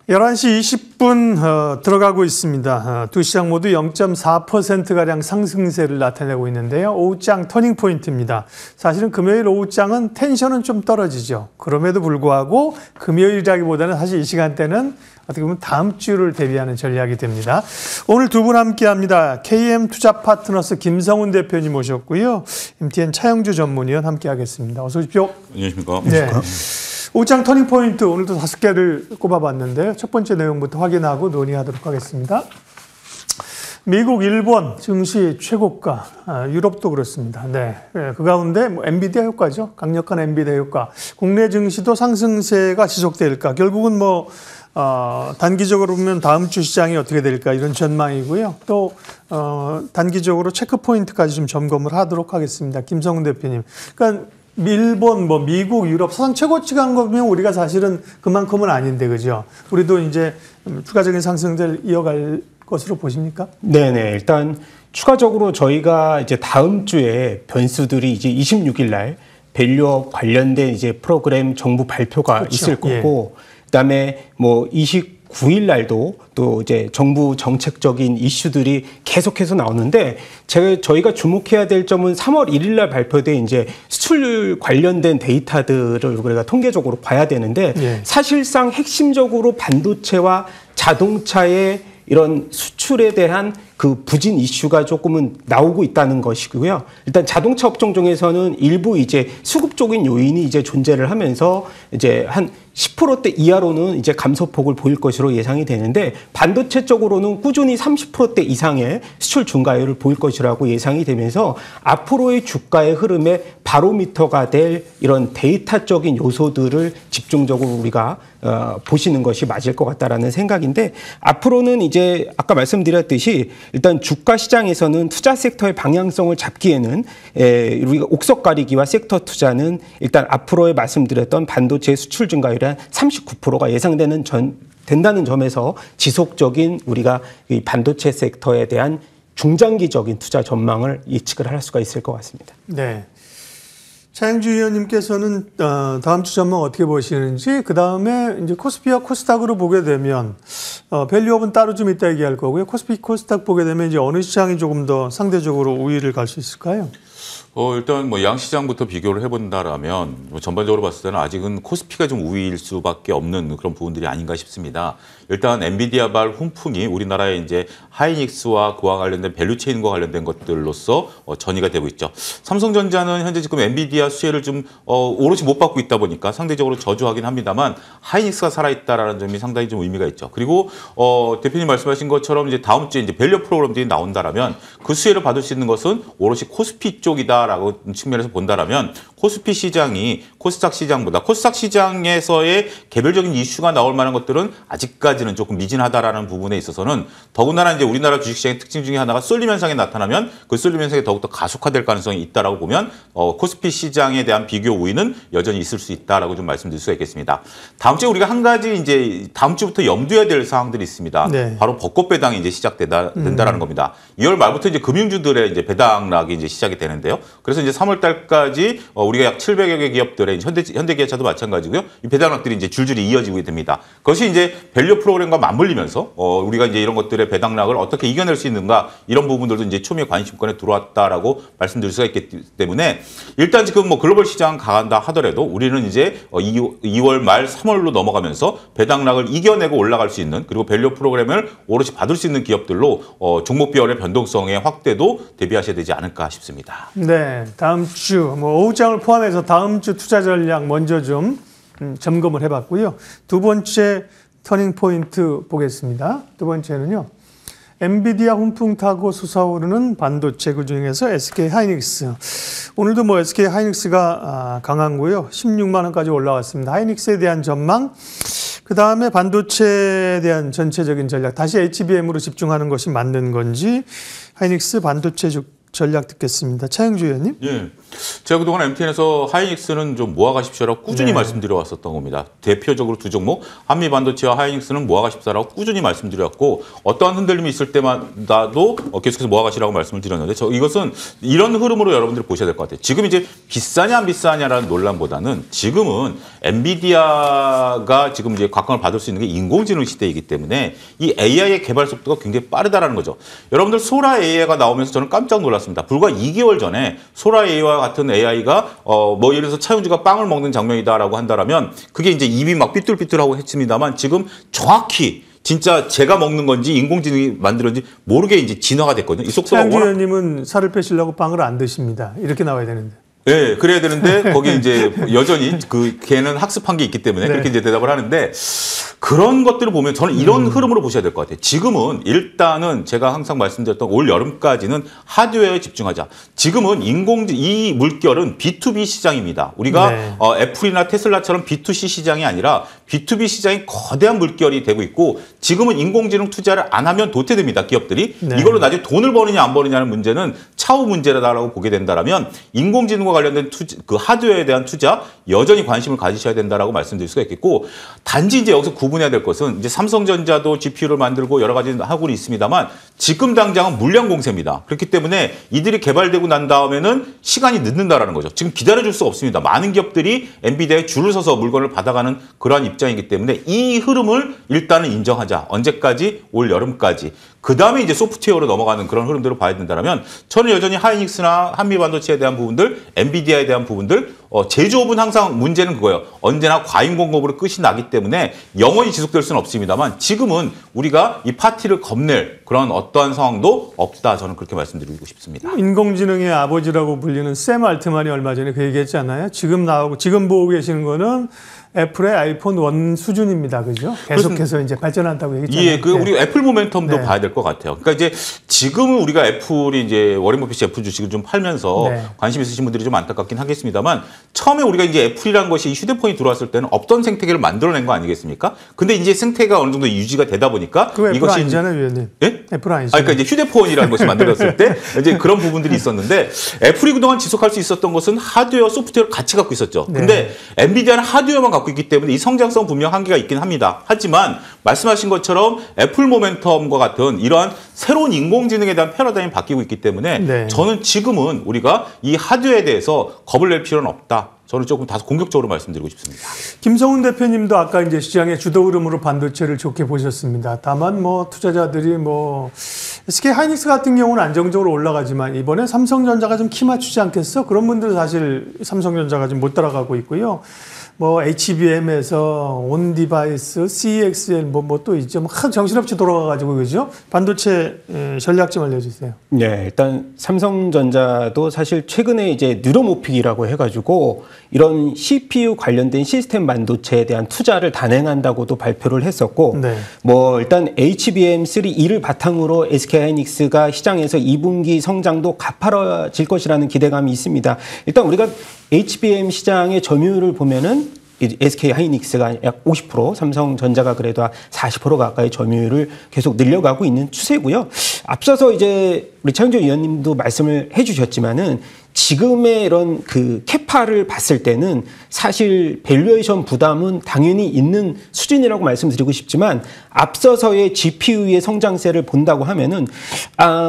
11시 20분 들어가고 있습니다. 두 시장 모두 0.4%가량 상승세를 나타내고 있는데요. 오후장 터닝포인트입니다. 사실은 금요일 오후장은 텐션은 좀 떨어지죠. 그럼에도 불구하고 금요일이라기보다는 사실 이 시간대는 어떻게 보면 다음 주를 대비하는 전략이 됩니다. 오늘 두 분 함께합니다. KM투자파트너스 김성훈 대표님 모셨고요. MTN 차영주 전문위원 함께하겠습니다. 어서 오십시오. 안녕하십니까. 네. 오후장 터닝포인트 오늘도 5개를 꼽아봤는데요. 첫 번째 내용부터 확인하고 논의하도록 하겠습니다. 미국, 일본 증시 최고가, 유럽도 그렇습니다. 네, 그 가운데 엔비디아 효과죠. 강력한 엔비디아 효과. 국내 증시도 상승세가 지속될까? 결국은 단기적으로 보면 다음 주 시장이 어떻게 될까? 이런 전망이고요. 또 단기적으로 체크 포인트까지 좀 점검을 하도록 하겠습니다. 김성훈 대표님. 그러니까 일본, 미국, 유럽 사상 최고치 가는 거 보면 우리가 사실은 그만큼은 아닌데, 그죠? 우리도 이제 추가적인 상승세를 이어갈 것으로 보십니까? 네네. 일단 추가적으로 저희가 이제 다음 주에 변수들이 이제 26일 날 밸류업 관련된 이제 프로그램 정부 발표가 그렇죠. 있을 거고, 그다음에 29일 날도 또 이제 정부 정책적인 이슈들이 계속해서 나오는데 저희가 주목해야 될 점은 3월 1일 날 발표된 이제 수출 관련된 데이터들을 우리가 통계적으로 봐야 되는데 사실상 핵심적으로 반도체와 자동차의 이런 수출에 대한 그 부진 이슈가 조금은 나오고 있다는 것이고요. 일단 자동차 업종 중에서는 일부 이제 수급적인 요인이 이제 존재를 하면서 이제 한 10%대 이하로는 이제 감소폭을 보일 것으로 예상이 되는데 반도체 쪽으로는 꾸준히 30%대 이상의 수출 증가율을 보일 것이라고 예상이 되면서 앞으로의 주가의 흐름의 바로미터가 될 이런 데이터적인 요소들을 집중적으로 우리가 보시는 것이 맞을 것 같다라는 생각인데 앞으로는 이제 아까 말씀드렸듯이 일단 주가 시장에서는 투자 섹터의 방향성을 잡기에는 우리가 옥석 가리기와 섹터 투자는 일단 앞으로의 말씀드렸던 반도체 수출 증가율이 한 39%가 예상되는 된다는 점에서 지속적인 우리가 이 반도체 섹터에 대한 중장기적인 투자 전망을 예측을 할 수가 있을 것 같습니다. 네. 차영주 위원님께서는 다음 주 전망 어떻게 보시는지, 그 다음에 이제 코스피와 코스닥으로 보게 되면 밸류업은 따로 좀 이따 얘기할 거고요. 코스피, 코스닥 보게 되면 이제 어느 시장이 조금 더 상대적으로 우위를 갈 수 있을까요? 일단 양시장부터 비교를 해본다라면 전반적으로 봤을 때는 아직은 코스피가 좀 우위일 수밖에 없는 그런 부분들이 아닌가 싶습니다. 일단 엔비디아발 훈풍이 우리나라의 이제 하이닉스와 그와 관련된 밸류체인과 관련된 것들로서 전이가 되고 있죠. 삼성전자는 현재 지금 엔비디아 수혜를 좀 오롯이 못 받고 있다 보니까 상대적으로 저조하긴 합니다만 하이닉스가 살아있다라는 점이 상당히 좀 의미가 있죠. 그리고 대표님 말씀하신 것처럼 이제 다음 주에 이제 밸류 프로그램들이 나온다라면 그 수혜를 받을 수 있는 것은 오롯이 코스피 쪽이다. 라고 측면에서 본다라면 코스피 시장이 코스닥 시장보다 코스닥 시장에서의 개별적인 이슈가 나올 만한 것들은 아직까지는 조금 미진하다라는 부분에 있어서는 더군다나 이제 우리나라 주식시장의 특징 중에 하나가 쏠림 현상이 나타나면 그 쏠림 현상이 더욱더 가속화될 가능성이 있다라고 보면 코스피 시장에 대한 비교 우위는 여전히 있을 수 있다라고 좀 말씀드릴 수가 있겠습니다. 다음 주에 우리가 한 가지 이제 다음 주부터 염두해야 될 사항들이 있습니다. 네. 바로 벚꽃 배당이 이제 시작된다라는 겁니다. 2월 말부터 이제 금융주들의 이제 배당락이 이제 시작이 되는데요. 그래서 이제 3월 달까지 우리가 약 700여 개 기업들의 현대기아차도 마찬가지고요. 이 배당락들이 이제 줄줄이 이어지고 됩니다. 그것이 이제 밸류 프로그램과 맞물리면서 우리가 이제 이런 것들의 배당락을 어떻게 이겨낼 수 있는가 이런 부분들도 이제 초미의 관심권에 들어왔다라고 말씀드릴 수가 있기 때문에 일단 지금 글로벌 시장 강한다 하더라도 우리는 이제 2월 말 3월로 넘어가면서 배당락을 이겨내고 올라갈 수 있는 그리고 밸류 프로그램을 오롯이 받을 수 있는 기업들로 종목별의 변동성의 확대도 대비하셔야 되지 않을까 싶습니다. 네. 다음 주 오후장을 포함해서 다음 주 투자 전략 먼저 좀 점검을 해봤고요. 두 번째 터닝 포인트 보겠습니다. 두 번째는요. 엔비디아 훈풍 타고 솟아오르는 반도체 그중에서 SK 하이닉스. 오늘도 SK 하이닉스가 강한고요. 16만 원까지 올라왔습니다. 하이닉스에 대한 전망. 그 다음에 반도체에 대한 전체적인 전략. 다시 HBM으로 집중하는 것이 맞는 건지 하이닉스 반도체 전략 듣겠습니다. 차영주 의원님. 예. 제가 그동안 MTN에서 하이닉스는 좀 모아가십시오라고 꾸준히 말씀드려 왔었던 겁니다. 대표적으로 두 종목, 한미반도체와 하이닉스는 모아가십사라고 꾸준히 말씀드렸고, 어떠한 흔들림이 있을 때마다도 계속해서 모아가시라고 말씀을 드렸는데, 이것은 이런 흐름으로 여러분들이 보셔야 될 것 같아요. 지금 이제 비싸냐 안 비싸냐라는 논란보다는 지금은 엔비디아가 지금 이제 각광을 받을 수 있는 게 인공지능 시대이기 때문에 이 AI의 개발 속도가 굉장히 빠르다라는 거죠. 여러분들 소라 AI가 나오면서 저는 깜짝 놀랐습니다. 불과 2개월 전에 소라 AI와 같은 AI가 뭐 예를 들어서 차윤주가 빵을 먹는 장면이다라고 한다라면 그게 이제 입이 막 삐뚤삐뚤하고 했습니다만 지금 정확히 진짜 제가 먹는 건지 인공지능이 만들었는지 모르게 이제 진화가 됐거든요. 이 속도가 차영주 워낙 의원님은 살을 빼시려고 빵을 안 드십니다. 이렇게 나와야 되는데. 네, 그래야 되는데 거기 이제 여전히 그 걔는 학습한 게 있기 때문에 네. 그렇게 이제 대답을 하는데 그런 것들을 보면 저는 이런 흐름으로 보셔야 될 것 같아요. 지금은 일단은 제가 항상 말씀드렸던 올 여름까지는 하드웨어에 집중하자. 지금은 이 물결은 B2B 시장입니다. 우리가 네. 애플이나 테슬라처럼 B2C 시장이 아니라 B2B 시장이 거대한 물결이 되고 있고 지금은 인공지능 투자를 안 하면 도태됩니다. 기업들이. 네. 이걸로 나중에 돈을 버느냐 안 버느냐는 문제는 차후 문제라고 보게 된다면 인공지능과 관련된 그 하드웨어에 대한 투자 여전히 관심을 가지셔야 된다라고 말씀드릴 수가 있겠고 단지 이제 여기서 구분해야 될 것은 이제 삼성전자도 GPU를 만들고 여러 가지 하고 있습니다만 지금 당장은 물량 공세입니다. 그렇기 때문에 이들이 개발되고 난 다음에는 시간이 늦는다라는 거죠. 지금 기다려줄 수가 없습니다. 많은 기업들이 엔비디아에 줄을 서서 물건을 받아가는 그러한 입장이기 때문에 이 흐름을 일단은 인정하자. 언제까지? 올 여름까지. 그 다음에 이제 소프트웨어로 넘어가는 그런 흐름들을 봐야 된다면 저는 여전히 하이닉스나 한미반도체에 대한 부분들, 엔비디아에 대한 부분들, 제조업은 항상 문제는 그거예요. 언제나 과잉 공급으로 끝이 나기 때문에 영원히 지속될 수는 없습니다만 지금은 우리가 이 파티를 겁낼 그런 어떠한 상황도 없다. 저는 그렇게 말씀드리고 싶습니다. 인공지능의 아버지라고 불리는 샘 알트만이 얼마 전에 그 얘기했잖아요. 지금 나오고 지금 보고 계시는 거는 애플의 아이폰 1 수준입니다. 그죠? 계속해서 이제 발전한다고 얘기했잖아요. 예, 우리 애플 모멘텀도 봐야 될 것 같아요. 그러니까 이제 지금은 우리가 애플이 이제 워렌 버핏이 애플 주식을 좀 팔면서 관심 있으신 분들이 좀 안타깝긴 하겠습니다만 처음에 우리가 이제 애플이라는 것이 이 휴대폰이 들어왔을 때는 없던 생태계를 만들어낸 거 아니겠습니까? 근데 이제 생태계가 어느 정도 유지가 되다 보니까 그 애플 이것이 아니잖아요, 위원님. 예? 애플 아니잖아요. 그러니까 이제 휴대폰이라는 것이 만들어졌을 때 이제 그런 부분들이 있었는데 애플이 그동안 지속할 수 있었던 것은 하드웨어, 소프트웨어를 같이 갖고 있었죠. 근데 엔비디아는 하드웨어만 갖고 있기 때문에 이 성장성 분명 한계가 있긴 합니다. 하지만 말씀하신 것처럼 애플 모멘텀과 같은 이러한 새로운 인공지능에 대한 패러다임이 바뀌고 있기 때문에 저는 지금은 우리가 이 하드웨어에 대해서 겁을 낼 필요는 없다. 저는 조금 다소 공격적으로 말씀드리고 싶습니다. 김성훈 대표님도 아까 이제 시장의 주도 흐름으로 반도체를 좋게 보셨습니다. 다만 뭐 투자자들이 뭐 SK 하이닉스 같은 경우는 안정적으로 올라가지만 이번에 삼성전자가 좀 키 맞추지 않겠어? 그런 분들 사실 삼성전자가 좀 못 따라가고 있고요. 뭐 HBM에서 온디바이스, CXL 뭐 또 있죠. 뭐 정신없이 돌아가가지고 그죠? 반도체 전략 좀 알려주세요. 네, 일단 삼성전자도 사실 최근에 이제 뉴로모픽이라고 해가지고 이런 CPU 관련된 시스템 반도체에 대한 투자를 단행한다고도 발표를 했었고, 뭐 일단 HBM3E를 바탕으로 SK하이닉스가 시장에서 2분기 성장도 가파라질 것이라는 기대감이 있습니다. 일단 우리가 HBM 시장의 점유율을 보면은 SK하이닉스가 약 50%, 삼성전자가 그래도 40% 가까이 점유율을 계속 늘려가고 있는 추세고요. 앞서서 이제 우리 차영주 의원님도 말씀을 해주셨지만은 지금의 이런 그 캐파를 봤을 때는 사실 밸류에이션 부담은 당연히 있는 수준이라고 말씀드리고 싶지만 앞서서의 GPU의 성장세를 본다고 하면은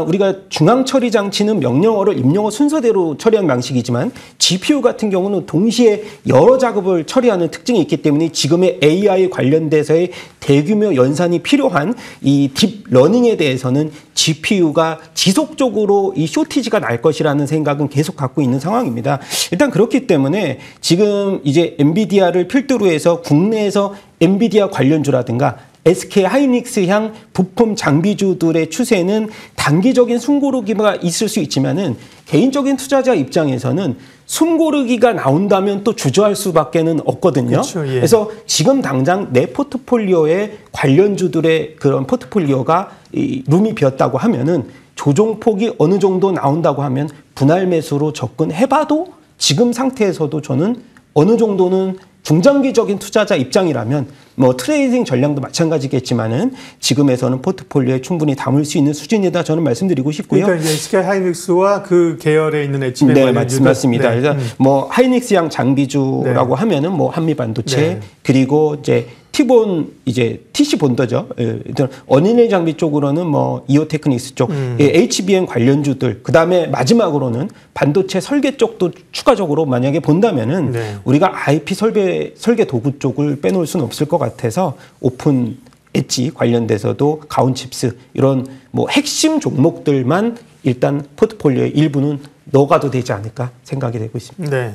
우리가 중앙 처리 장치는 명령어를 입력어 순서대로 처리하는 방식이지만 GPU 같은 경우는 동시에 여러 작업을 처리하는 특징이 있기 때문에 지금의 AI 관련돼서의 대규모 연산이 필요한 이 딥러닝에 대해서는 GPU가 지속적으로 이 쇼티지가 날 것이라는 생각은 계속 갖고 있는 상황입니다. 일단 그렇기 때문에 지금 이제 엔비디아를 필두로 해서 국내에서 엔비디아 관련주라든가 SK하이닉스향 부품 장비주들의 추세는 단기적인 숨고르기가 있을 수 있지만은 개인적인 투자자 입장에서는 숨고르기가 나온다면 또 주저할 수밖에는 없거든요. 그렇죠, 예. 그래서 지금 당장 내 포트폴리오에 관련주들의 그런 포트폴리오가 룸이 비었다고 하면은 조정폭이 어느 정도 나온다고 하면 분할 매수로 접근해봐도 지금 상태에서도 저는 어느 정도는 중장기적인 투자자 입장이라면 뭐 트레이딩 전략도 마찬가지겠지만은 지금에서는 포트폴리오에 충분히 담을 수 있는 수준이다 저는 말씀드리고 싶고요. 그러니까 이제 SK 하이닉스와 그 계열에 있는 엣지백 네, 관련주들. 맞습니다. 네. 그래서 뭐 하이닉스양 장비주라고 하면은 뭐 한미 반도체 네. 그리고 이제 티본 이제 TC 본더죠. 예, 일단 어린이 장비 쪽으로는 뭐 이오테크닉스 쪽, 예, HBM 관련주들. 그다음에 마지막으로는 반도체 설계 쪽도 추가적으로 만약에 본다면은 네. 우리가 IP 설계 도구 쪽을 빼놓을 수는 없을 것 같아서 오픈 엣지 관련돼서도 가온칩스 이런 뭐 핵심 종목들만 일단 포트폴리오의 일부는 넣어가도 되지 않을까 생각이 되고 있습니다. 네.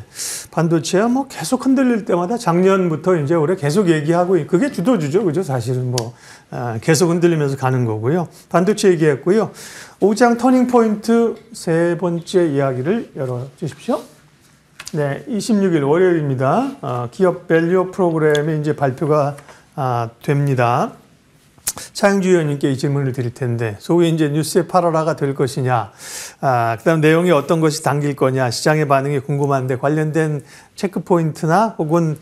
반도체야 뭐 계속 흔들릴 때마다 작년부터 이제 올해 계속 얘기하고 그게 주도주죠. 그죠? 사실은 뭐 계속 흔들리면서 가는 거고요. 반도체 얘기했고요. 오장 터닝 포인트 세 번째 이야기를 열어 주십시오. 네. 26일 월요일입니다. 기업 밸류 프로그램이 이제 발표가 됩니다. 차영주 의원님께 이 질문을 드릴 텐데 소위 이제 뉴스의 8월화가 될 것이냐, 그다음 내용이 어떤 것이 담길 거냐, 시장의 반응이 궁금한데 관련된 체크 포인트나 혹은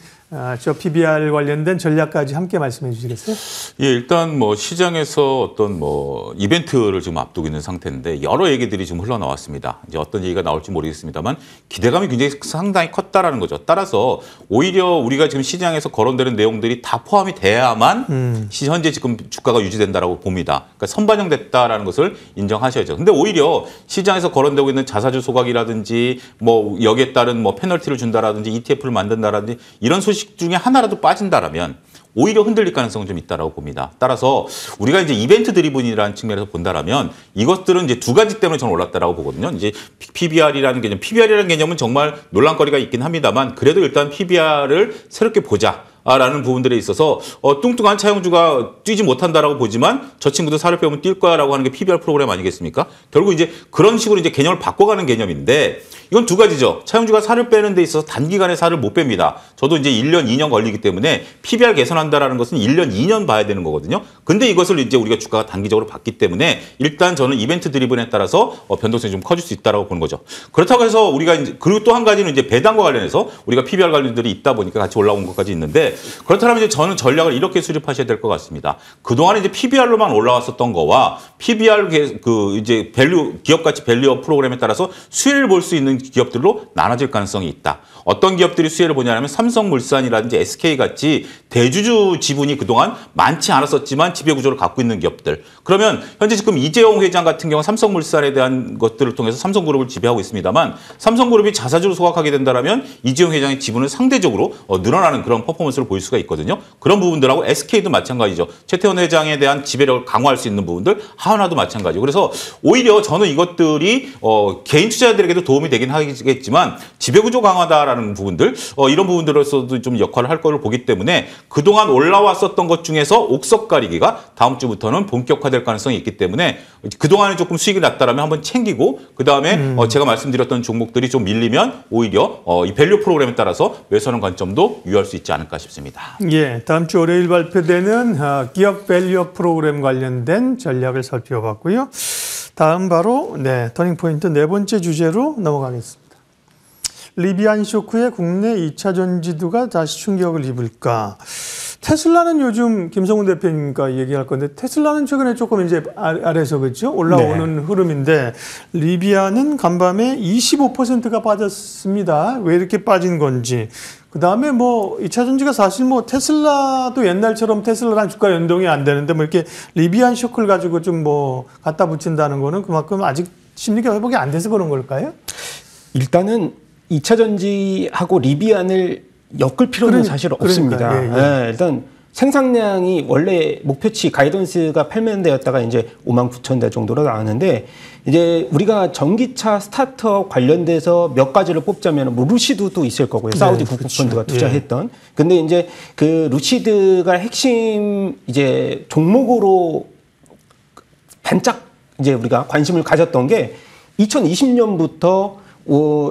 저 PBR 관련된 전략까지 함께 말씀해 주시겠어요? 예, 일단 뭐 시장에서 어떤 뭐 이벤트를 지금 앞두고 있는 상태인데 여러 얘기들이 지금 흘러나왔습니다. 이제 어떤 얘기가 나올지 모르겠습니다만 기대감이 굉장히 상당히 컸다라는 거죠. 따라서 오히려 우리가 지금 시장에서 거론되는 내용들이 다 포함이 돼야만 현재 지금 주가가 유지된다라고 봅니다. 그러니까 선반영됐다라는 것을 인정하셔야죠. 근데 오히려 시장에서 거론되고 있는 자사주 소각이라든지 뭐 여기에 따른 뭐 페널티를 준다라든지 ETF를 만든다라든지 이런 소식 중에 하나라도 빠진다라면 오히려 흔들릴 가능성은 좀 있다라고 봅니다. 따라서 우리가 이제 이벤트 드리븐이라는 측면에서 본다라면 이것들은 이제 두 가지 때문에 저는 올랐다라고 보거든요. 이제 PBR이라는 개념, PBR이라는 개념은 정말 논란거리가 있긴 합니다만 그래도 일단 PBR을 새롭게 보자. 라는 부분들에 있어서 뚱뚱한 차용주가 뛰지 못한다라고 보지만 저 친구도 살을 빼면 뛸 거야라고 하는 게 PBR 프로그램 아니겠습니까? 결국 이제 그런 식으로 이제 개념을 바꿔가는 개념인데 이건 두 가지죠. 차용주가 살을 빼는 데 있어서 단기간에 살을 못 뺍니다. 저도 이제 1년, 2년 걸리기 때문에 PBR 개선한다라는 것은 1년, 2년 봐야 되는 거거든요. 근데 이것을 이제 우리가 주가가 단기적으로 봤기 때문에 일단 저는 이벤트 드리븐에 따라서 변동성이 좀 커질 수 있다라고 보는 거죠. 그렇다고 해서 우리가 이제 그리고 또 한 가지는 이제 배당과 관련해서 우리가 PBR 관련들이 있다 보니까 같이 올라온 것까지 있는데 그렇다면 이제 저는 전략을 이렇게 수립하셔야 될 것 같습니다. 그동안에 이제 PBR로만 올라왔었던 거와 PBR 그 이제 밸류 기업 가치 밸류업 프로그램에 따라서 수혜를 볼 수 있는 기업들로 나눠질 가능성이 있다. 어떤 기업들이 수혜를 보냐면 삼성물산이라든지 SK같이 대주주 지분이 그동안 많지 않았었지만 지배구조를 갖고 있는 기업들. 그러면 현재 지금 이재용 회장 같은 경우 삼성물산에 대한 것들을 통해서 삼성그룹을 지배하고 있습니다만 삼성그룹이 자사주로 소각하게 된다면 이재용 회장의 지분은 상대적으로 늘어나는 그런 퍼포먼스를 보일 수가 있거든요. 그런 부분들하고 SK도 마찬가지죠. 최태원 회장에 대한 지배력을 강화할 수 있는 부분들, 하나도 마찬가지고. 그래서 오히려 저는 이것들이 개인 투자자들에게도 도움이 되긴 하겠지만 지배구조 강화다라는 부분들, 이런 부분들로서도 좀 역할을 할 거를 보기 때문에 그동안 올라왔었던 것 중에서 옥석 가리기가 다음 주부터는 본격화될 가능성이 있기 때문에 그동안에 조금 수익이 났다라면 한번 챙기고 그다음에 제가 말씀드렸던 종목들이 좀 밀리면 오히려 이 밸류 프로그램에 따라서 매수하는 관점도 유효할 수 있지 않을까 싶습니다. 예, 다음 주 월요일 발표되는 기업 밸류업 프로그램 관련된 전략을 살펴봤고요. 다음 바로 터닝포인트 네 번째 주제로 넘어가겠습니다. 리비안 쇼크에 국내 2차 전지주가 다시 충격을 입을까? 테슬라는 요즘 김성훈 대표님과 얘기할 건데 테슬라는 최근에 조금 이제 아래에서 그렇죠? 올라오는 흐름인데 리비안은 간밤에 25%가 빠졌습니다. 왜 이렇게 빠진 건지. 그다음에 뭐 2차 전지가 사실 뭐 테슬라도 옛날처럼 테슬라랑 주가 연동이 안 되는데 뭐 이렇게 리비안 쇼크를 가지고 좀 뭐 갖다 붙인다는 거는 그만큼 아직 심리가 회복이 안 돼서 그런 걸까요? 일단은 2차 전지하고 리비안을 엮을 필요는 사실 없습니다. 예. 일단 생산량이 원래 목표치 가이던스가 8만 대였다가 이제 5만 9천 대 정도로 나왔는데 이제 우리가 전기차 스타트업 관련돼서 몇 가지를 뽑자면 뭐 루시드도 있을 거고요. 사우디 국부펀드가 투자했던. 근데 이제 그 루시드가 핵심 이제 종목으로 반짝 이제 우리가 관심을 가졌던 게 2020년부터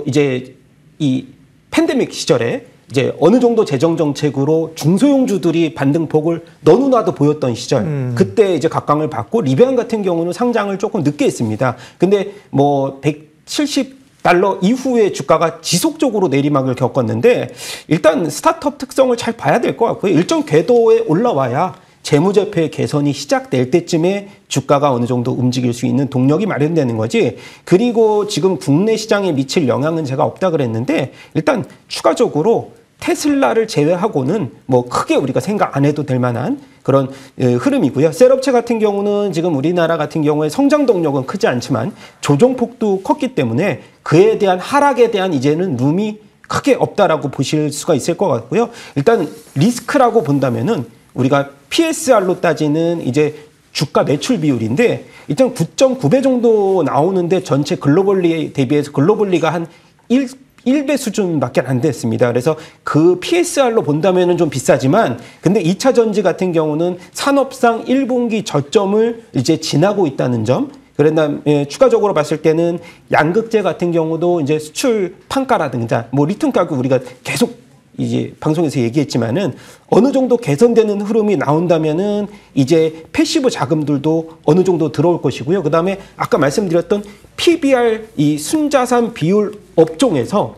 이제 이 팬데믹 시절에 이제 어느 정도 재정 정책으로 중소형주들이 반등폭을 너무나도 보였던 시절, 그때 이제 각광을 받고 리비안 같은 경우는 상장을 조금 늦게 했습니다. 근데 뭐 170 달러 이후에 주가가 지속적으로 내리막을 겪었는데 일단 스타트업 특성을 잘 봐야 될 것 같고요. 일정 궤도에 올라와야 재무제표의 개선이 시작될 때쯤에 주가가 어느 정도 움직일 수 있는 동력이 마련되는 거지. 그리고 지금 국내 시장에 미칠 영향은 제가 없다 그랬는데 일단 추가적으로 테슬라를 제외하고는 뭐 크게 우리가 생각 안 해도 될 만한 그런 흐름이고요. 셀업체 같은 경우는 지금 우리나라 같은 경우에 성장 동력은 크지 않지만 조정폭도 컸기 때문에 그에 대한 하락에 대한 이제는 룸이 크게 없다라고 보실 수가 있을 것 같고요. 일단 리스크라고 본다면은 우리가 PSR로 따지는 이제 주가 매출 비율인데 일단 9.9배 정도 나오는데 전체 글로벌리 대비해서 글로벌리가 한 1배 수준밖에 안 됐습니다. 그래서 그 PSR로 본다면은 좀 비싸지만 근데 2차 전지 같은 경우는 산업상 1분기 저점을 이제 지나고 있다는 점. 그런다 추가적으로 봤을 때는 양극재 같은 경우도 이제 수출 판가라든가 뭐 리튬 가격 우리가 계속 이제 방송에서 얘기했지만은 어느 정도 개선되는 흐름이 나온다면은 이제 패시브 자금들도 어느 정도 들어올 것이고요. 그다음에 아까 말씀드렸던 PBR 이 순자산 비율 업종에서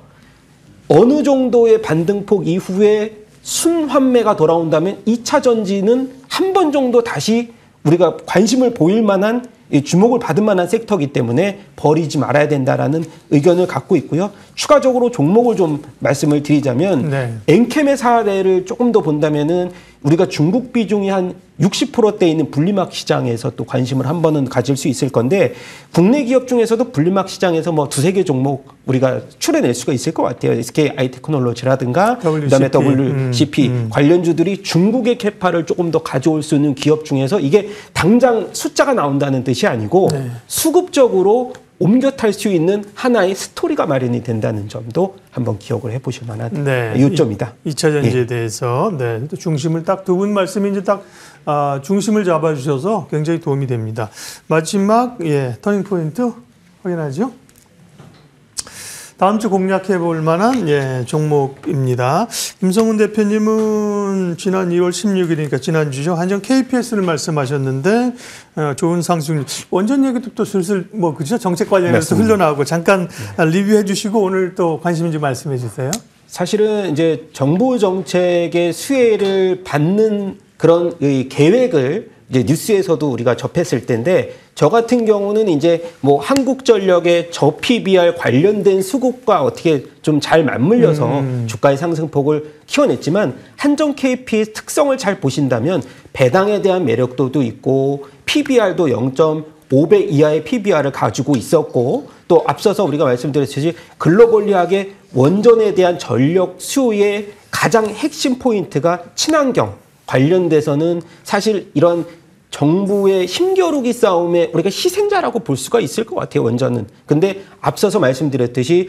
어느 정도의 반등폭 이후에 순환매가 돌아온다면 2차 전지는 한 번 정도 다시 우리가 관심을 보일 만한 주목을 받을 만한 섹터이기 때문에 버리지 말아야 된다라는 의견을 갖고 있고요. 추가적으로 종목을 좀 말씀을 드리자면 네. 엔캠의 사례를 조금 더 본다면은 우리가 중국 비중이 한 60%대 있는 분리막 시장에서 또 관심을 한 번은 가질 수 있을 건데 국내 기업 중에서도 분리막 시장에서 뭐 두세 개 종목 우리가 추려낼 수가 있을 것 같아요. SK 아이테크놀로지라든가 그다음에 WCP 관련주들이 중국의 캐파를 조금 더 가져올 수 있는 기업 중에서 이게 당장 숫자가 나온다는 뜻이 아니고 네. 수급적으로 옮겨 탈 수 있는 하나의 스토리가 마련이 된다는 점도 한번 기억을 해보실 만한 네. 요점이다. 2차 전지에 대해서 네, 또 중심을 딱 두 분 말씀이 이제 딱 중심을 잡아주셔서 굉장히 도움이 됩니다. 마지막 터닝 포인트 확인하죠. 다음 주 공략해 볼 만한 종목입니다. 김성훈 대표님은 지난 2월 16일이니까 지난주죠. 한정 KPS를 말씀하셨는데 좋은 상승률. 원전 얘기도 또 슬슬 그죠? 정책 관련해서 흘러나오고 잠깐 리뷰해 주시고 오늘 또 관심인지 말씀해 주세요. 사실은 이제 정부 정책의 수혜를 받는 그런 계획을 이제 뉴스에서도 우리가 접했을 텐데 저 같은 경우는 이제 뭐 한국전력의 저 PBR 관련된 수급과 어떻게 좀 잘 맞물려서 주가의 상승폭을 키워냈지만 한정 KP의 특성을 잘 보신다면 배당에 대한 매력도도 있고 PBR도 0.5배 이하의 PBR을 가지고 있었고 또 앞서서 우리가 말씀드렸듯이 글로벌리하게 원전에 대한 전력 수요의 가장 핵심 포인트가 친환경 관련돼서는 사실 이런 정부의 힘겨루기 싸움에 우리가 희생자라고 볼 수가 있을 것 같아요, 원전은. 근데 앞서서 말씀드렸듯이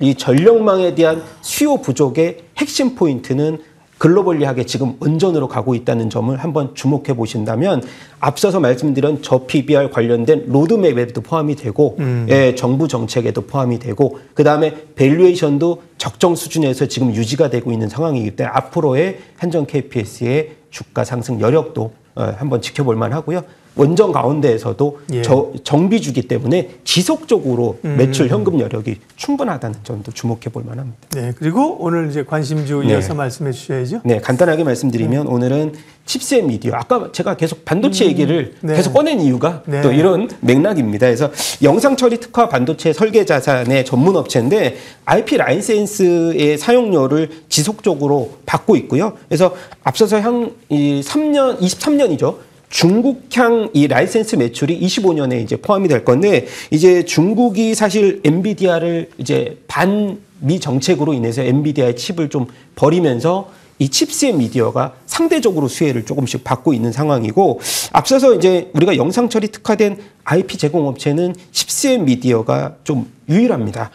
이 전력망에 대한 수요 부족의 핵심 포인트는 글로벌리하게 지금 원전으로 가고 있다는 점을 한번 주목해 보신다면 앞서서 말씀드린 저 PBR 관련된 로드맵에도 포함이 되고 정부 정책에도 포함이 되고 그다음에 밸류에이션도 적정 수준에서 지금 유지가 되고 있는 상황이기 때문에 앞으로의 한정 KPS의 주가 상승 여력도 한번 지켜볼 만하고요. 원전 가운데에서도 정비주기 때문에 지속적으로 매출 현금 여력이 충분하다는 점도 주목해 볼 만합니다. 네, 그리고 오늘 이제 관심주 이어서 말씀해 주셔야죠. 네, 간단하게 말씀드리면 오늘은 칩셋 미디어. 아까 제가 계속 반도체 얘기를 계속 꺼낸 이유가 또 이런 맥락입니다. 그래서 영상 처리 특화 반도체 설계 자산의 전문 업체인데 IP 라이센스의 사용료를 지속적으로 받고 있고요. 그래서 앞서서 23년이죠. 중국향 이 라이센스 매출이 25년에 이제 포함이 될 건데 이제 중국이 사실 엔비디아를 이제 반미 정책으로 인해서 엔비디아의 칩을 좀 버리면서 이 칩셋 미디어가 상대적으로 수혜를 조금씩 받고 있는 상황이고 앞서서 이제 우리가 영상 처리 특화된 IP 제공 업체는 칩셋 미디어가 좀 유일합니다.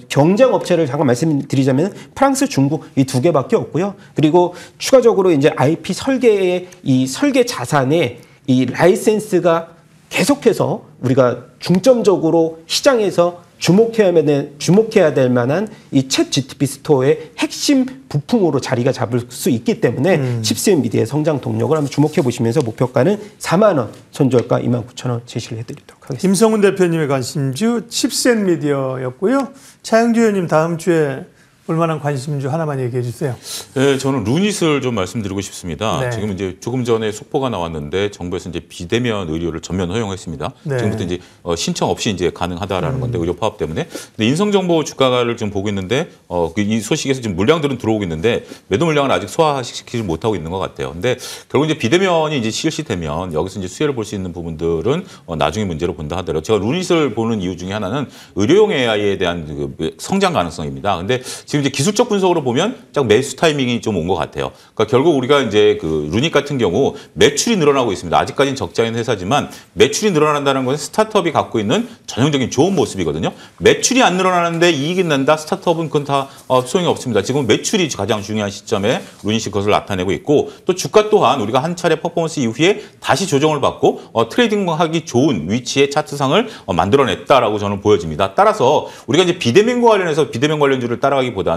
경쟁 업체를 잠깐 말씀드리자면 프랑스, 중국 이 두 개밖에 없고요. 그리고 추가적으로 이제 IP 설계의 이 설계 자산의 이 라이센스가 계속해서 우리가 중점적으로 시장에서 주목해야 될 만한 이 챗 GTP 스토어의 핵심 부품으로 자리가 잡을 수 있기 때문에 칩셋 미디어의 성장 동력을 한번 주목해 보시면서 목표가는 4만 원, 손절가 29,000원 제시를 해드리도록 하겠습니다. 김성훈 대표님의 관심주 칩셋 미디어였고요. 차영주 의원님 다음 주에 볼만한 관심주 하나만 얘기해 주세요. 네, 저는 루닛을 좀 말씀드리고 싶습니다. 네. 지금 이제 조금 전에 속보가 나왔는데 정부에서 이제 비대면 의료를 전면 허용했습니다. 네. 지금부터 이제 신청 없이 이제 가능하다라는 건데 의료 파업 때문에. 근데 인성정보 주가를 좀 보고 있는데 이 소식에서 지금 물량들은 들어오고 있는데 매도 물량을 아직 소화시키지 못하고 있는 것 같아요. 근데 결국 이제 비대면이 이제 실시되면 여기서 이제 수혜를 볼 수 있는 부분들은 나중에 문제로 본다 하더라도 제가 루닛을 보는 이유 중에 하나는 의료용 AI에 대한 그 성장 가능성입니다. 근데 지금 이제 기술적 분석으로 보면 딱 매수 타이밍이 좀 온 것 같아요. 그러니까 결국 우리가 이제 그 루닛 같은 경우 매출이 늘어나고 있습니다. 아직까지는 적자인 회사지만 매출이 늘어난다는 것은 스타트업이 갖고 있는 전형적인 좋은 모습이거든요. 매출이 안 늘어나는데 이익이 난다. 스타트업은 그건 다 소용이 없습니다. 지금 매출이 가장 중요한 시점에 루닛이 그것을 나타내고 있고 또 주가 또한 우리가 한 차례 퍼포먼스 이후에 다시 조정을 받고 트레이딩하기 좋은 위치의 차트상을 만들어냈다라고 저는 보여집니다. 따라서 우리가 이제 비대면과 관련해서 비대면 관련주를 따라가기보다는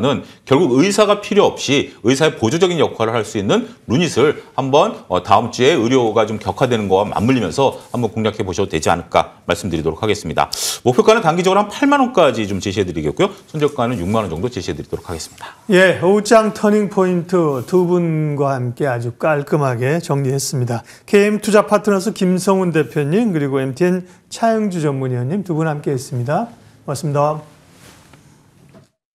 결국 의사가 필요 없이 의사의 보조적인 역할을 할 수 있는 루닛을 한번 다음 주에 의료가 좀 격화되는 거와 맞물리면서 한번 공략해 보셔도 되지 않을까 말씀드리도록 하겠습니다. 목표가는 단기적으로 한 8만 원까지 좀 제시해 드리겠고요. 손절가는 6만 원 정도 제시해 드리도록 하겠습니다. 예, 오장 터닝 포인트 두 분과 함께 아주 깔끔하게 정리했습니다. KM 투자 파트너스 김성훈 대표님 그리고 MTN 차영주 전문위원님 두 분 함께 했습니다. 고맙습니다.